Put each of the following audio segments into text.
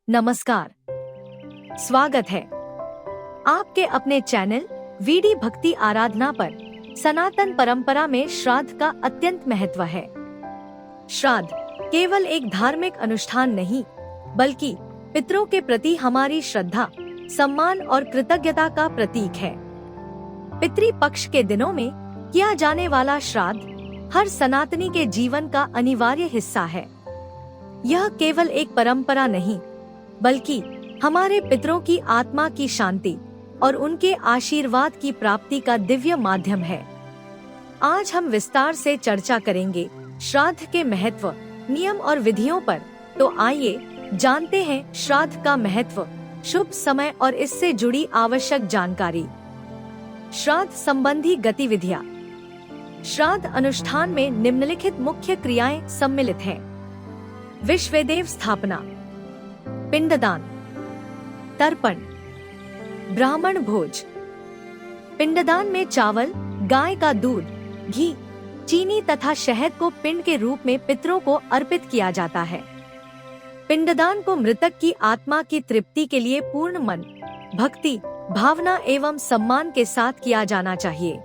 नमस्कार, स्वागत है आपके अपने चैनल वीडी भक्ति आराधना पर। सनातन परंपरा में श्राद्ध का अत्यंत महत्व है। श्राद्ध केवल एक धार्मिक अनुष्ठान नहीं, बल्कि पितरों के प्रति हमारी श्रद्धा, सम्मान और कृतज्ञता का प्रतीक है। पितृ पक्ष के दिनों में किया जाने वाला श्राद्ध हर सनातनी के जीवन का अनिवार्य हिस्सा है। यह केवल एक परंपरा नहीं, बल्कि हमारे पितरों की आत्मा की शांति और उनके आशीर्वाद की प्राप्ति का दिव्य माध्यम है। आज हम विस्तार से चर्चा करेंगे श्राद्ध के महत्व, नियम और विधियों पर। तो आइए जानते हैं श्राद्ध का महत्व, शुभ समय और इससे जुड़ी आवश्यक जानकारी। श्राद्ध संबंधी गतिविधियाँ। श्राद्ध अनुष्ठान में निम्नलिखित मुख्य क्रियाएं सम्मिलित हैं। विश्वदेव स्थापना, पिंडदान, तर्पण, ब्राह्मण भोज। पिंडदान में चावल, गाय का दूध, घी, चीनी तथा शहद को पिंड के रूप में पितरों को अर्पित किया जाता है। पिंडदान को मृतक की आत्मा की तृप्ति के लिए पूर्ण मन, भक्ति, भावना एवं सम्मान के साथ किया जाना चाहिए।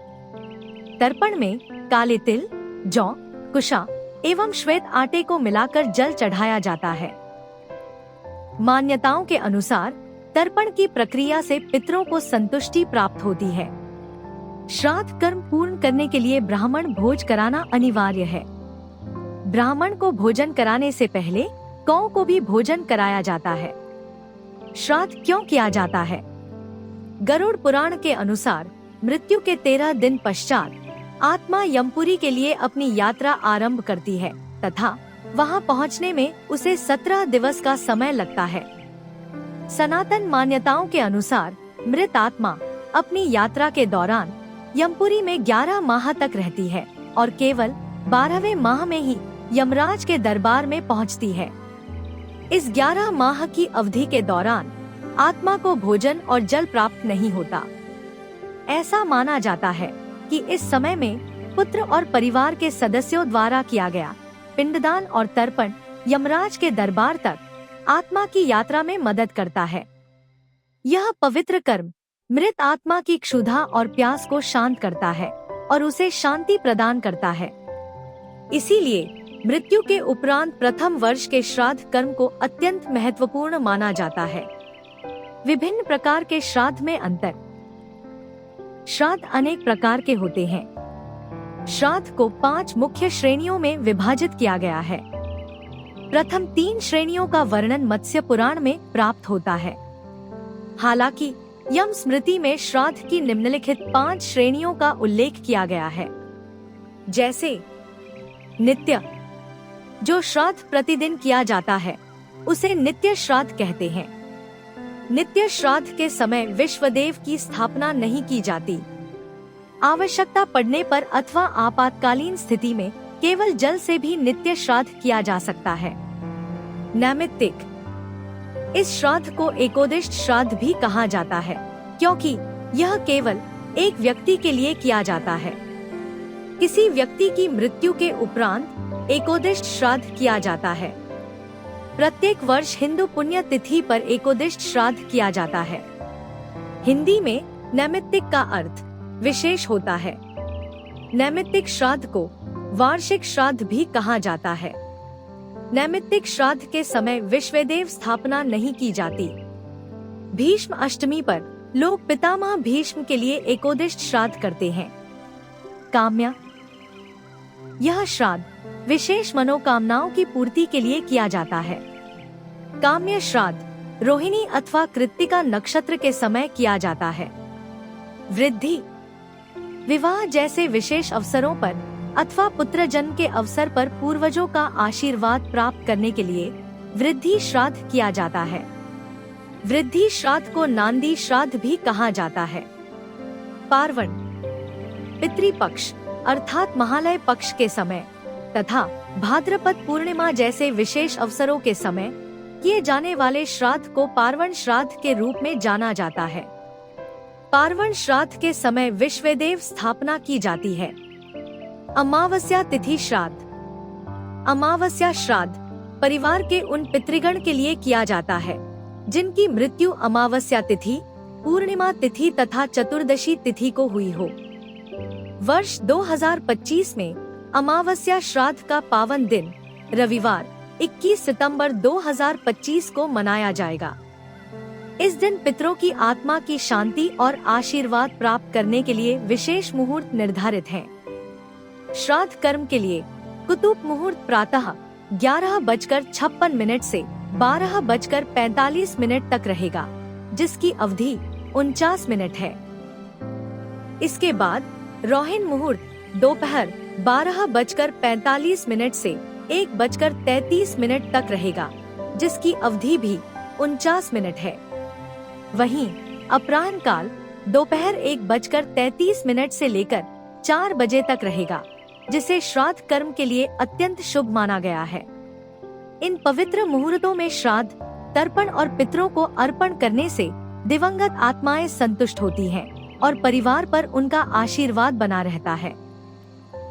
तर्पण में काले तिल, जौ, कुशा एवं श्वेत आटे को मिलाकर जल चढ़ाया जाता है। मान्यताओं के अनुसार तर्पण की प्रक्रिया से पितरों को संतुष्टि प्राप्त होती है। श्राद्ध कर्म पूर्ण करने के लिए ब्राह्मण भोज कराना अनिवार्य है। ब्राह्मण को भोजन कराने से पहले गौ को भी भोजन कराया जाता है। श्राद्ध क्यों किया जाता है? गरुड़ पुराण के अनुसार मृत्यु के 13 दिन पश्चात आत्मा यमपुरी के लिए अपनी यात्रा आरंभ करती है तथा वहां पहुंचने में उसे 17 दिवस का समय लगता है। सनातन मान्यताओं के अनुसार मृत आत्मा अपनी यात्रा के दौरान यमपुरी में 11 माह तक रहती है और केवल 12वें माह में ही यमराज के दरबार में पहुंचती है। इस 11 माह की अवधि के दौरान आत्मा को भोजन और जल प्राप्त नहीं होता। ऐसा माना जाता है कि इस समय में पुत्र और परिवार के सदस्यों द्वारा किया गया पिंडदान और तर्पण यमराज के दरबार तक आत्मा की यात्रा में मदद करता है। यह पवित्र कर्म मृत आत्मा की क्षुधा और प्यास को शांत करता है और उसे शांति प्रदान करता है। इसीलिए मृत्यु के उपरांत प्रथम वर्ष के श्राद्ध कर्म को अत्यंत महत्वपूर्ण माना जाता है। विभिन्न प्रकार के श्राद्ध में अंतर। श्राद्ध अनेक प्रकार के होते हैं। श्राद्ध को 5 मुख्य श्रेणियों में विभाजित किया गया है। प्रथम 3 श्रेणियों का वर्णन मत्स्य पुराण में प्राप्त होता है। हालांकि यम स्मृति में श्राद्ध की निम्नलिखित 5 श्रेणियों का उल्लेख किया गया है। जैसे नित्य, जो श्राद्ध प्रतिदिन किया जाता है उसे नित्य श्राद्ध कहते हैं। नित्य श्राद्ध के समय विश्वदेव की स्थापना नहीं की जाती। आवश्यकता पड़ने पर अथवा आपातकालीन स्थिति में केवल जल से भी नित्य श्राद्ध किया जा सकता है। नैमित्तिक, इस श्राद्ध को एकोदिष्ट श्राद्ध भी कहा जाता है, क्योंकि यह केवल एक व्यक्ति के लिए किया जाता है। किसी व्यक्ति की मृत्यु के उपरांत एकोदिष्ट श्राद्ध किया जाता है। प्रत्येक वर्ष हिंदू पुण्य तिथि पर एकोदिष्ट श्राद्ध किया जाता है। हिंदी में नैमित्तिक का अर्थ विशेष होता है। नैमित्तिक श्राद्ध को वार्षिक श्राद्ध भी कहा जाता है। नैमित्तिक श्राद्ध के समय विश्वदेव स्थापना नहीं की जाती। भीष्म अष्टमी पर लोग पितामह भीष्म के लिए एकोदिष्ट श्राद्ध करते हैं। काम्या, यह श्राद्ध विशेष मनोकामनाओं की पूर्ति के लिए किया जाता है। काम्य श्राद्ध रोहिणी अथवा कृत्तिका नक्षत्र के समय किया जाता है। वृद्धि, विवाह जैसे विशेष अवसरों पर अथवा पुत्र जन्म के अवसर पर पूर्वजों का आशीर्वाद प्राप्त करने के लिए वृद्धि श्राद्ध किया जाता है। वृद्धि श्राद्ध को नांदी श्राद्ध भी कहा जाता है। पार्वण, पितृपक्ष अर्थात महालय पक्ष के समय तथा भाद्रपद पूर्णिमा जैसे विशेष अवसरों के समय किए जाने वाले श्राद्ध को पार्वण श्राद्ध के रूप में जाना जाता है। पार्वण श्राद्ध के समय विश्वदेव स्थापना की जाती है। अमावस्या तिथि श्राद्ध। अमावस्या श्राद्ध परिवार के उन पितृगण के लिए किया जाता है जिनकी मृत्यु अमावस्या तिथि, पूर्णिमा तिथि तथा चतुर्दशी तिथि को हुई हो। वर्ष 2025 में अमावस्या श्राद्ध का पावन दिन रविवार 21 सितंबर 2025 को मनाया जाएगा। इस दिन पितरों की आत्मा की शांति और आशीर्वाद प्राप्त करने के लिए विशेष मुहूर्त निर्धारित है। श्राद्ध कर्म के लिए कुतुब मुहूर्त प्रातः 11:56 से 12:45 तक रहेगा, जिसकी अवधि 49 मिनट है। इसके बाद रोहिन मुहूर्त दोपहर 12:45 से 1:33 तक रहेगा, जिसकी अवधि भी 49 मिनट है। वहीं अपराह्न काल दोपहर 1:33 से लेकर 4 बजे तक रहेगा, जिसे श्राद्ध कर्म के लिए अत्यंत शुभ माना गया है। इन पवित्र मुहूर्तों में श्राद्ध, तर्पण और पितरों को अर्पण करने से दिवंगत आत्माएं संतुष्ट होती हैं और परिवार पर उनका आशीर्वाद बना रहता है।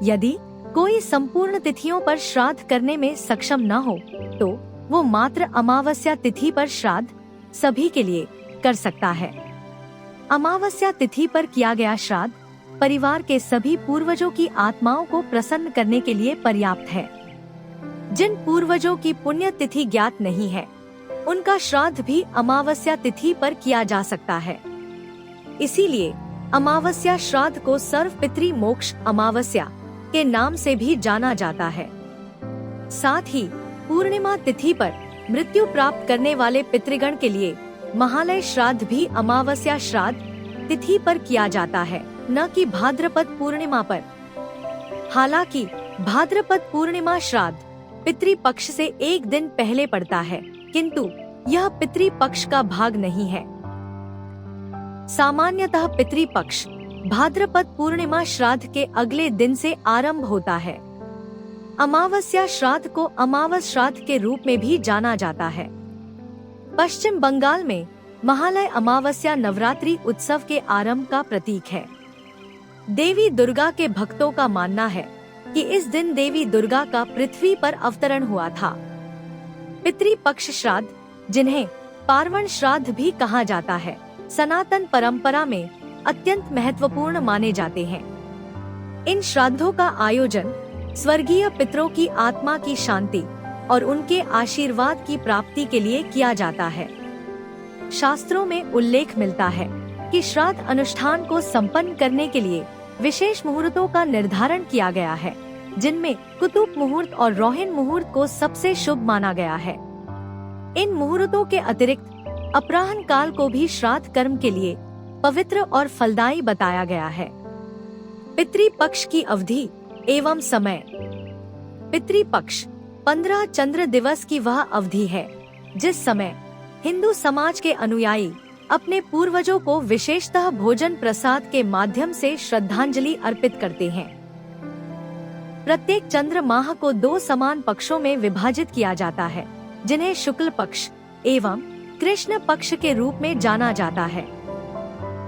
यदि कोई संपूर्ण तिथियों पर श्राद्ध करने में सक्षम न हो, तो वो मात्र अमावस्या तिथि पर श्राद्ध सभी के लिए कर सकता है। अमावस्या तिथि पर किया गया श्राद्ध परिवार के सभी पूर्वजों की आत्माओं को प्रसन्न करने के लिए पर्याप्त है। जिन पूर्वजों की पुण्य तिथि ज्ञात नहीं है, उनका श्राद्ध भी अमावस्या तिथि पर किया जा सकता है। इसीलिए अमावस्या श्राद्ध को सर्व पितृ मोक्ष अमावस्या के नाम से भी जाना जाता है। साथ ही पूर्णिमा तिथि पर मृत्यु प्राप्त करने वाले पितृगण के लिए महालय श्राद्ध भी अमावस्या श्राद्ध तिथि पर किया जाता है, न कि भाद्रपद पूर्णिमा पर। हालांकि भाद्रपद पूर्णिमा श्राद्ध पितृपक्ष से एक दिन पहले पड़ता है, किंतु यह पितृपक्ष का भाग नहीं है। सामान्यतः पितृपक्ष भाद्रपद पूर्णिमा श्राद्ध के अगले दिन से आरंभ होता है। अमावस्या श्राद्ध को अमावस श्राद्ध के रूप में भी जाना जाता है। पश्चिम बंगाल में महालय अमावस्या नवरात्रि उत्सव के आरंभ का प्रतीक है। देवी दुर्गा के भक्तों का मानना है कि इस दिन देवी दुर्गा का पृथ्वी पर अवतरण हुआ था। पितृपक्ष श्राद्ध, जिन्हें पार्वण श्राद्ध भी कहा जाता है, सनातन परंपरा में अत्यंत महत्वपूर्ण माने जाते हैं। इन श्राद्धों का आयोजन स्वर्गीय पितरों की आत्मा की शांति और उनके आशीर्वाद की प्राप्ति के लिए किया जाता है। शास्त्रों में उल्लेख मिलता है कि श्राद्ध अनुष्ठान को संपन्न करने के लिए विशेष मुहूर्तों का निर्धारण किया गया है, जिनमें कुतुब मुहूर्त और रोहिन मुहूर्त को सबसे शुभ माना गया है। इन मुहूर्तों के अतिरिक्त अपराह्न काल को भी श्राद्ध कर्म के लिए पवित्र और फलदायी बताया गया है। पितृपक्ष की अवधि एवं समय। पितृपक्ष 15 चंद्र दिवस की वह अवधि है जिस समय हिंदू समाज के अनुयायी अपने पूर्वजों को विशेषतः भोजन प्रसाद के माध्यम से श्रद्धांजलि अर्पित करते हैं। प्रत्येक चंद्र माह को 2 समान पक्षों में विभाजित किया जाता है, जिन्हें शुक्ल पक्ष एवं कृष्ण पक्ष के रूप में जाना जाता है।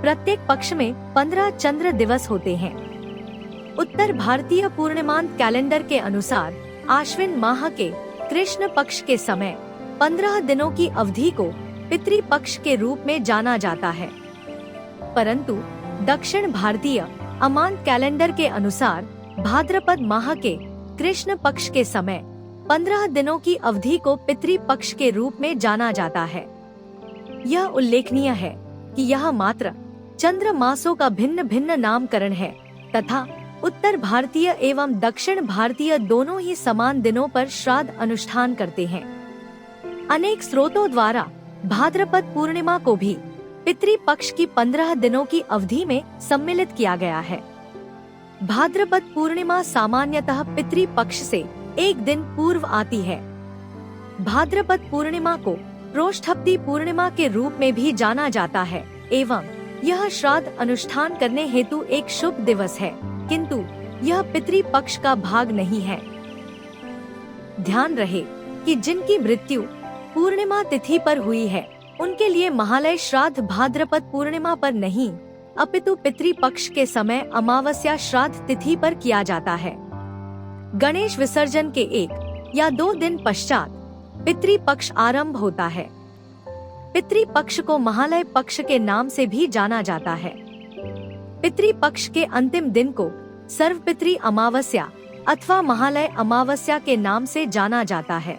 प्रत्येक पक्ष में 15 चंद्र दिवस होते हैं। उत्तर भारतीय पूर्णिमांत कैलेंडर के अनुसार आश्विन माह के कृष्ण पक्ष के समय 15 दिनों की अवधि को पितृपक्ष के रूप में जाना जाता है, परंतु दक्षिण भारतीय अमांत कैलेंडर के अनुसार भाद्रपद माह के कृष्ण पक्ष के समय 15 दिनों की अवधि को पितृपक्ष के रूप में जाना जाता है। यह उल्लेखनीय है कि यह मात्र चंद्र मासों का भिन्न भिन्न नामकरण है तथा उत्तर भारतीय एवं दक्षिण भारतीय दोनों ही समान दिनों पर श्राद्ध अनुष्ठान करते हैं। अनेक स्रोतों द्वारा भाद्रपद पूर्णिमा को भी पितृपक्ष की 15 दिनों की अवधि में सम्मिलित किया गया है। भाद्रपद पूर्णिमा सामान्यतः पितृपक्ष से एक दिन पूर्व आती है। भाद्रपद पूर्णिमा को प्रोष्ठप्ती पूर्णिमा के रूप में भी जाना जाता है एवं यह श्राद्ध अनुष्ठान करने हेतु एक शुभ दिवस है, किंतु यह पितृपक्ष का भाग नहीं है। ध्यान रहे कि जिनकी मृत्यु पूर्णिमा तिथि पर हुई है, उनके लिए महालय श्राद्ध भाद्रपद पूर्णिमा पर नहीं, अपितु पितृपक्ष के समय अमावस्या श्राद्ध तिथि पर किया जाता है। गणेश विसर्जन के 1 या 2 दिन पश्चात पितृपक्ष आरंभ होता है। पितृपक्ष को महालय पक्ष के नाम से भी जाना जाता है। पितृपक्ष के अंतिम दिन को सर्वपितृ अमावस्या अथवा महालय अमावस्या के नाम से जाना जाता है।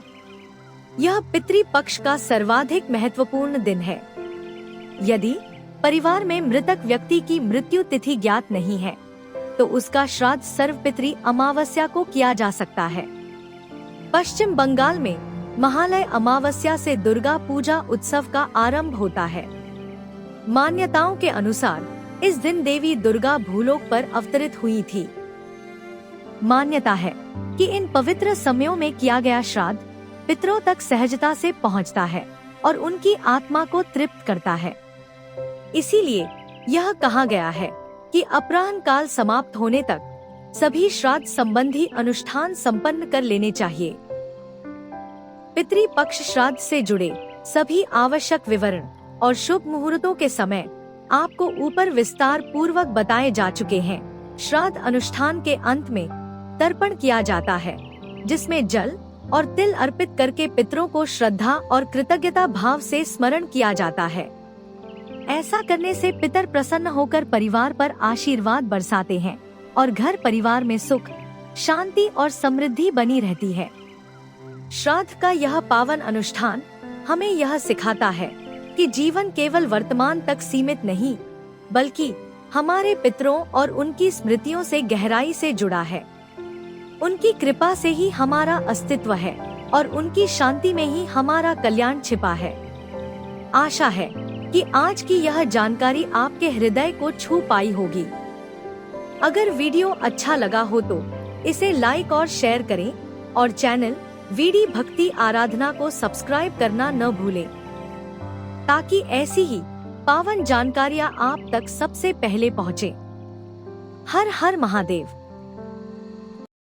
यह पितृपक्ष का सर्वाधिक महत्वपूर्ण दिन है। यदि परिवार में मृतक व्यक्ति की मृत्यु तिथि ज्ञात नहीं है तो उसका श्राद्ध सर्वपितृ अमावस्या को किया जा सकता है। पश्चिम बंगाल में महालय अमावस्या से दुर्गा पूजा उत्सव का आरंभ होता है। मान्यताओं के अनुसार इस दिन देवी दुर्गा भूलोक पर अवतरित हुई थी। मान्यता है कि इन पवित्र समयों में किया गया श्राद्ध पितरों तक सहजता से पहुंचता है और उनकी आत्मा को तृप्त करता है। इसीलिए यह कहा गया है कि अपराह्न काल समाप्त होने तक सभी श्राद्ध संबंधी अनुष्ठान संपन्न कर लेने चाहिए। पितृपक्ष श्राद्ध से जुड़े सभी आवश्यक विवरण और शुभ मुहूर्तों के समय आपको ऊपर विस्तार पूर्वक बताए जा चुके हैं। श्राद्ध अनुष्ठान के अंत में तर्पण किया जाता है, जिसमें जल और तिल अर्पित करके पितरों को श्रद्धा और कृतज्ञता भाव से स्मरण किया जाता है। ऐसा करने से पितर प्रसन्न होकर परिवार पर आशीर्वाद बरसाते हैं और घर परिवार में सुख, शांति और समृद्धि बनी रहती है। श्राद्ध का यह पावन अनुष्ठान हमें यह सिखाता है कि जीवन केवल वर्तमान तक सीमित नहीं, बल्कि हमारे पितरों और उनकी स्मृतियों से गहराई से जुड़ा है। उनकी कृपा से ही हमारा अस्तित्व है और उनकी शांति में ही हमारा कल्याण छिपा है। आशा है कि आज की यह जानकारी आपके हृदय को छू पाई होगी। अगर वीडियो अच्छा लगा हो तो इसे लाइक और शेयर करें और चैनल वीडी भक्ति आराधना को सब्सक्राइब करना न भूलें, ताकि ऐसी ही पावन जानकारियां आप तक सबसे पहले पहुंचे। हर हर महादेव।